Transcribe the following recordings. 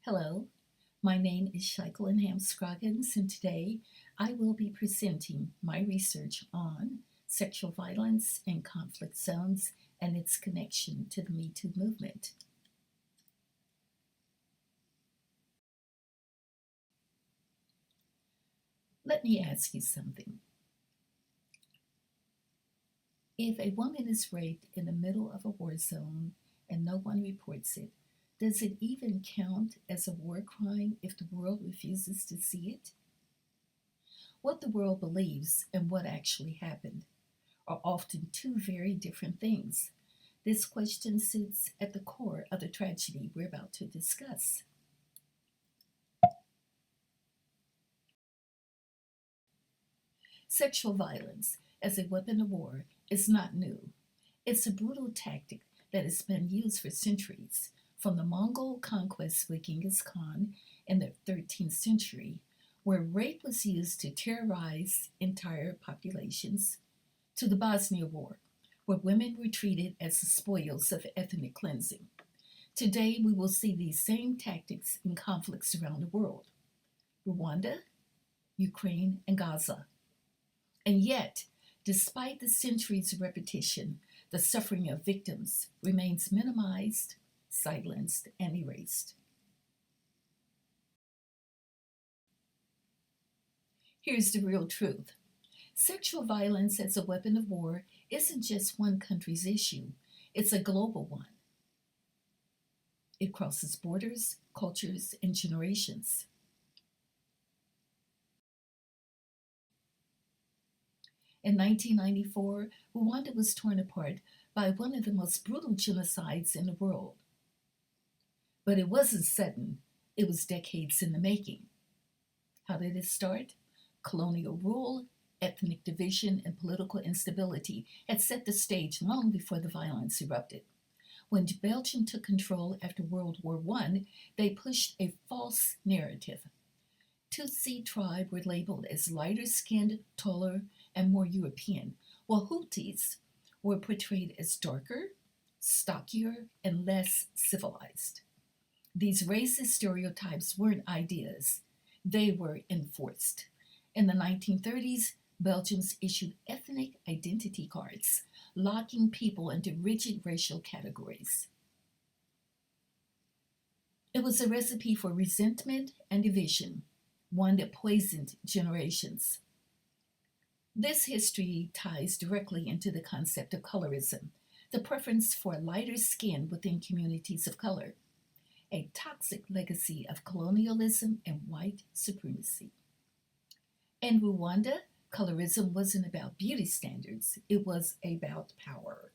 Hello, my name is Shakelinham Scroggins, and today I will be presenting my research on sexual violence in conflict zones and its connection to the Me Too movement. Let me ask you something. If a woman is raped in the middle of a war zone and no one reports it, does it even count as a war crime if the world refuses to see it? What the world believes and what actually happened are often two very different things. This question sits at the core of the tragedy we're about to discuss. Sexual violence as a weapon of war is not new. It's a brutal tactic that has been used for centuries, from the Mongol conquest with Genghis Khan in the 13th century, where rape was used to terrorize entire populations, to the Bosnia War, where women were treated as the spoils of ethnic cleansing. Today, we will see these same tactics in conflicts around the world: Rwanda, Ukraine, and Gaza. And yet, despite the centuries of repetition, the suffering of victims remains minimized, silenced, and erased. Here's the real truth: sexual violence as a weapon of war isn't just one country's issue, it's a global one. It crosses borders, cultures, and generations. In 1994, Rwanda was torn apart by one of the most brutal genocides in the world. But it wasn't sudden, it was decades in the making. How did it start? Colonial rule, ethnic division, and political instability had set the stage long before the violence erupted. When Belgium took control after World War I, they pushed a false narrative. Tutsi tribe were labeled as lighter skinned, taller, and more European, while Hutus were portrayed as darker, stockier, and less civilized. These racist stereotypes weren't ideas, they were enforced. In the 1930s, Belgians issued ethnic identity cards, locking people into rigid racial categories. It was a recipe for resentment and division, one that poisoned generations. This history ties directly into the concept of colorism, the preference for lighter skin within communities of color, a toxic legacy of colonialism and white supremacy. In Rwanda, colorism wasn't about beauty standards, it was about power.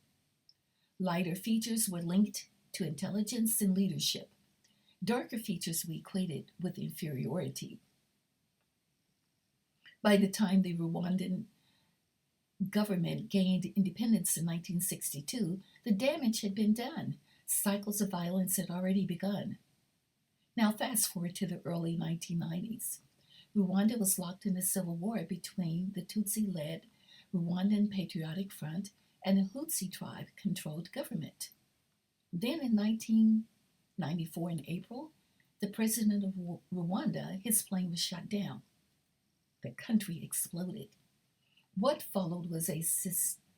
Lighter features were linked to intelligence and leadership. Darker features we equated with inferiority. By the time the Rwandan government gained independence in 1962, the damage had been done. Cycles of violence had already begun. Now, fast forward to the early 1990s. Rwanda was locked in a civil war between the Tutsi led Rwandan Patriotic Front and the Hutsi tribe controlled government. Then in 1994, in April, the president of Rwanda, his plane was shot down. The country exploded. What followed was a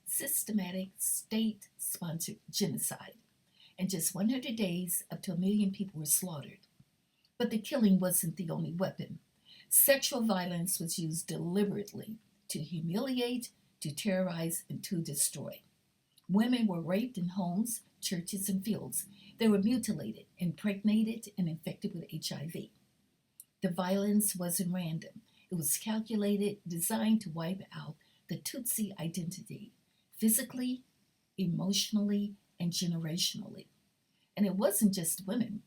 systematic state sponsored genocide. In just 100 days, up to 1 million people were slaughtered. But the killing wasn't the only weapon. Sexual violence was used deliberately to humiliate, to terrorize, and to destroy. Women were raped in homes, churches, and fields. They were mutilated, impregnated, and infected with HIV. The violence wasn't random. It was calculated, designed to wipe out the Tutsi identity, physically, emotionally, and generationally. And it wasn't just women.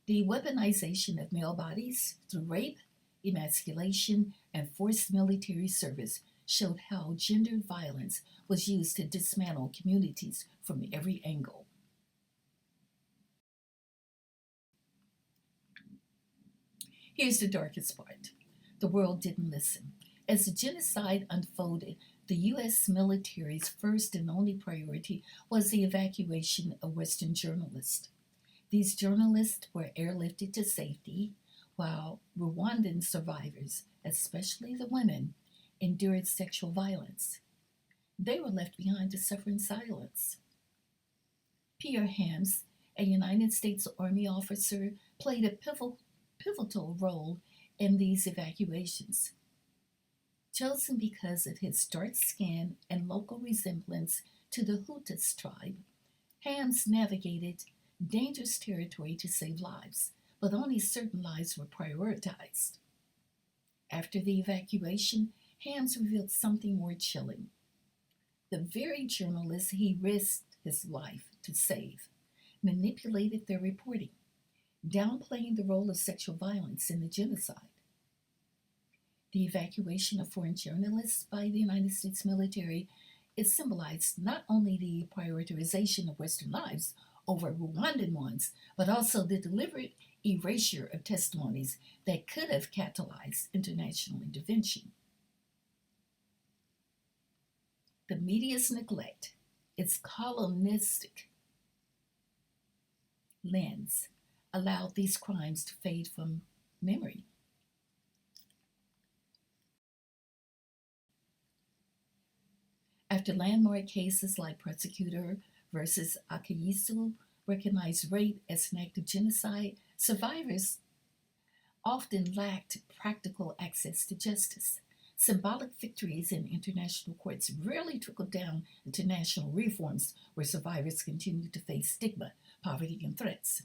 The weaponization of male bodies through rape, emasculation, and forced military service showed how gender violence was used to dismantle communities from every angle. Here's the darkest part: the world didn't listen. As the genocide unfolded, the U.S. military's first and only priority was the evacuation of Western journalists. These journalists were airlifted to safety, while Rwandan survivors, especially the women, endured sexual violence. They were left behind to suffer in silence. Pierre Hams, a United States Army officer, played a pivotal role in these evacuations. Chosen because of his dark skin and local resemblance to the Hutus tribe, Hams navigated dangerous territory to save lives, but only certain lives were prioritized. After the evacuation, Hams revealed something more chilling. The very journalists he risked his life to save manipulated their reporting, downplaying the role of sexual violence in the genocide. The evacuation of foreign journalists by the United States military is symbolized not only the prioritization of Western lives over Rwandan ones, but also the deliberate erasure of testimonies that could have catalyzed international intervention. The media's neglect, its colonistic lens, allowed these crimes to fade from memory. After landmark cases like Prosecutor versus Akayisu recognized rape as an act of genocide, survivors often lacked practical access to justice. Symbolic victories in international courts rarely trickled down into national reforms where survivors continued to face stigma, poverty, and threats.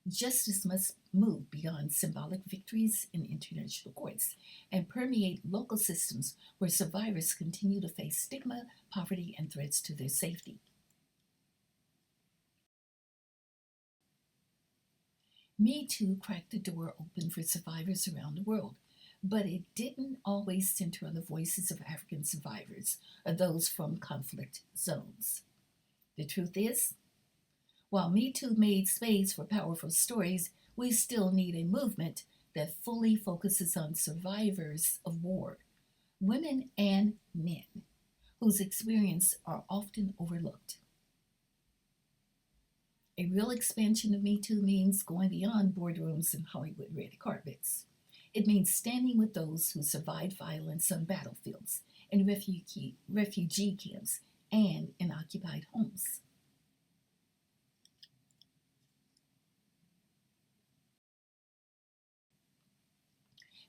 Justice must move beyond symbolic victories in international courts and permeate local systems where survivors continue to face stigma, poverty, and threats to their safety. Me Too cracked the door open for survivors around the world, but it didn't always center on the voices of African survivors or those from conflict zones. The truth is, while Me Too made space for powerful stories, we still need a movement that fully focuses on survivors of war, women and men, whose experiences are often overlooked. A real expansion of Me Too means going beyond boardrooms and Hollywood red carpets. It means standing with those who survived violence on battlefields, in refugee camps, and in occupied homes.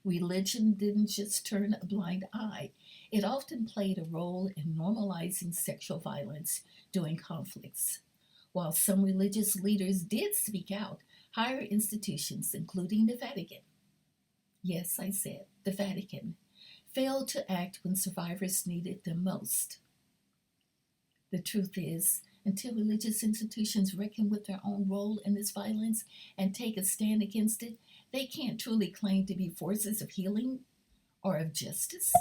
Religion didn't just turn a blind eye, it often played a role in normalizing sexual violence during conflicts. While some religious leaders did speak out, higher institutions, including the Vatican, yes, I said the Vatican, failed to act when survivors needed them most. The truth is, until religious institutions reckon with their own role in this violence and take a stand against it, they can't truly claim to be forces of healing or of justice.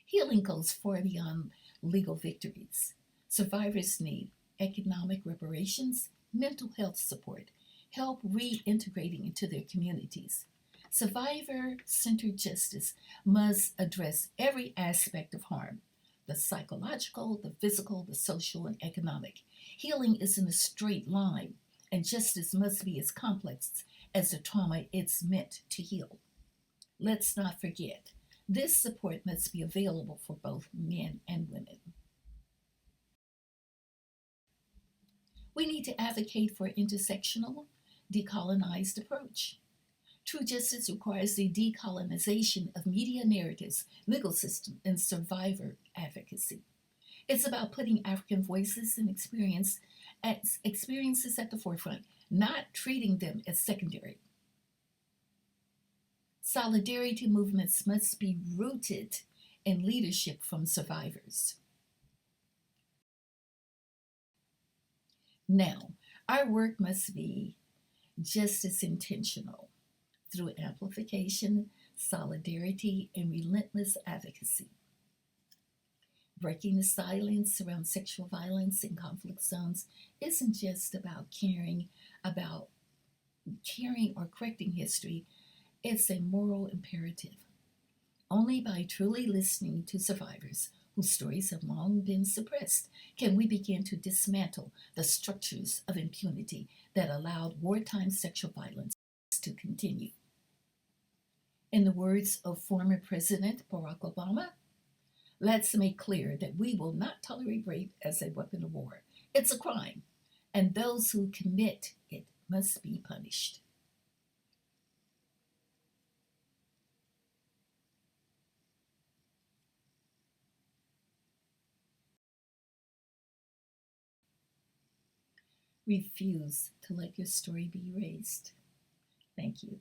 Healing goes far beyond legal victories. Survivors need economic reparations, mental health support, help reintegrating into their communities. Survivor centered justice must address every aspect of harm: the psychological, the physical, the social, and economic. Healing isn't a straight line, and justice must be as complex as the trauma it's meant to heal. Let's not forget, this support must be available for both men and women. We need to advocate for an intersectional, decolonized approach. True justice requires the decolonization of media narratives, legal system, and survivor advocacy. It's about putting African voices and experiences at the forefront, not treating them as secondary. Solidarity movements must be rooted in leadership from survivors. Now, our work must be just as intentional through amplification, solidarity, and relentless advocacy. Breaking the silence around sexual violence in conflict zones isn't just about caring or correcting history, it's a moral imperative. Only by truly listening to survivors whose stories have long been suppressed, can we begin to dismantle the structures of impunity that allowed wartime sexual violence to continue. In the words of former President Barack Obama, let's make clear that we will not tolerate rape as a weapon of war. It's a crime, and those who commit it must be punished. Refuse to let your story be erased. Thank you.